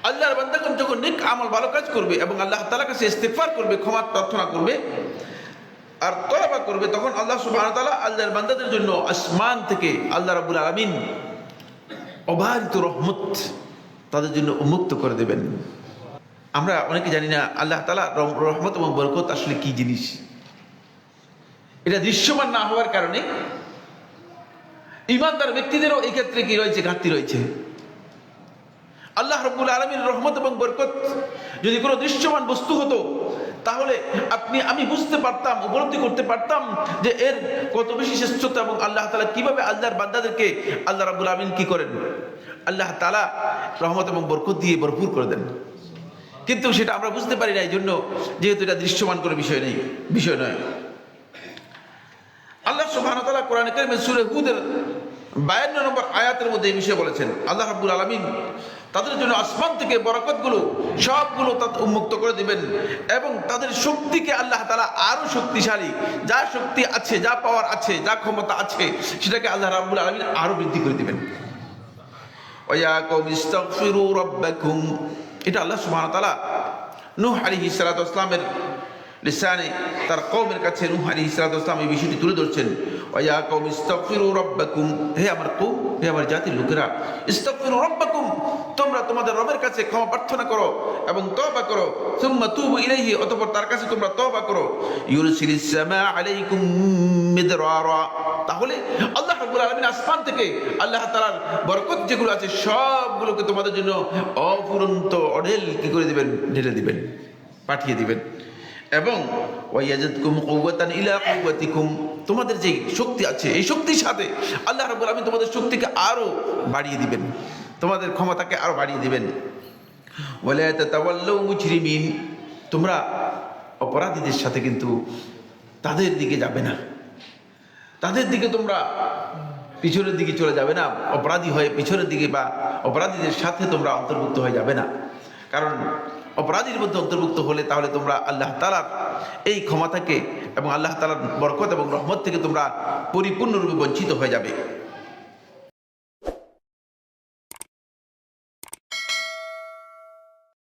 আল্লাহর বান্দাগণ যখন নেক আমল ভালো কাজ করবে এবং আল্লাহ তাআলার কাছে ইস্তিগফার করবে, ক্ষমা প্রার্থনা করবে আর তওবা করবে, তখন আল্লাহ সুবহানাহু ওয়া তাআলা আল্লাহর বান্দাদের জন্য আসমান থেকে আল্লাহ রাব্বুল আলামিন অবারিত রহমত তাদের জন্য উন্মুক্ত করে দেবেন। আমরা অনেকে জানি না আল্লাহ তাআলা রহমত এবং বরকত আসলে কি জিনিস। এটা দৃশ্যমান না হওয়ার কারণে ঈমানদার ব্যক্তিদেরও এই ক্ষেত্রে কি রয়েছে, ঘাটতি রয়েছে। আল্লাহ রাব্বুল আলামিনের রহমত এবং বরকত যদি কোনো দৃশ্যমান বস্তু হতো, তাহলে আমি বুঝতে পারতাম, উপলব্ধি করতে পারতাম যে এর কত বেশি শ্রেষ্ঠতা এবং আল্লাহ তাআলা কিভাবে আল্লাহর বান্দাদেরকে আল্লাহ রাব্বুল আলামিন কি করেন, আল্লাহ তাআলা রহমত এবং বরকত দিয়ে ভরপুর করে দেন। কিন্তু সেটা আমরা বুঝতে পারি না, এই জন্য যেহেতু এটা দৃশ্যমান কোনো বিষয় নয়। আল্লাহ সুবহানাহু ওয়া তাআলা কোরআনে কারীমের সূরা হুদের 52 নম্বর আয়াতের মধ্যে এই বিষয়ে বলেছেন। আল্লাহ রাব্বুল আলামিন তাদের জন্য আসমান থেকে বরকতগুলো সবগুলো উন্মুক্ত করে দিবেন এবং তাদের শক্তিকে আল্লাহ তাআলা আরো শক্তিশালী, যা শক্তি আছে, যা পাওয়ার আছে, যা ক্ষমতা আছে, সেটাকে আল্লাহ রাব্বুল আলামিন আরো বৃদ্ধি করে দিবেন। ওয়া কওমি ইস্তাগফিরু রাব্বাকুম, এটা আল্লাহ সুবহানাহু ওয়া তাআলা নূহ আলাইহিস সালাতু ওয়াস সালামের লিসানে তার কওমের কাছে নূহ আলাইহিস সালাতু ওয়াস সালাম এই বিষয়টি তুলে ধরছেন। ওয়া কওমি ইস্তাগফিরু রাব্বাকুম, হে আমার কওম, হে আমার জাতির লোকেরা, ইস্তাগফিরু রাব্বাকুম, তোমরা তোমাদের রবের কাছে ক্ষমা প্রার্থনা করো এবং তওবা করো। সুম্মা তুবু ইলাইহি, অতঃপর তার কাছে তোমরা তওবা করো। ইউরসিলিস সামা আলাইকুম মিদরারা, তাহলে আল্লাহ রাব্বুল আলামিন আসমান থেকে আল্লাহ তাআলার বরকত যেগুলো আছে সবগুলোকে তোমাদের জন্য অফুরন্ত অঢেল কি করে দিবেন, ঢেলে দিবেন, পাঠিয়ে দিবেন। এবং ওয়ায়াজিদকুম কুওয়াতান ইলা কুওয়াতিকুম, তোমাদের যে শক্তি আছে এই শক্তির সাথে আল্লাহ রাব্বুল আলামিন তোমাদের শক্তিকে আরো বাড়িয়ে দিবেন, তোমাদের ক্ষমতাকে আরো বাড়িয়ে দিবেন। ওয়ালা তাতাওয়াল্লাউ মুজরিমিন, তোমরা অপরাধীদের সাথে কিন্তু তাদের দিকে যাবে না, তাদের দিকে তোমরা পিছনের দিকে চলে যাবে না, অপরাধী হয়ে পিছনের দিকে বা অপরাধীদের সাথে তোমরা অন্তর্ভুক্ত হয়ে যাবে না। কারণ অপরাধীর মধ্যে অন্তর্ভুক্ত হলে তাহলে তোমরা আল্লাহ তাআলার এই ক্ষমতাকে এবং আল্লাহ তাআলার বরকত এবং রহমত থেকে তোমরা পরিপূর্ণরূপে বঞ্চিত হয়ে যাবে।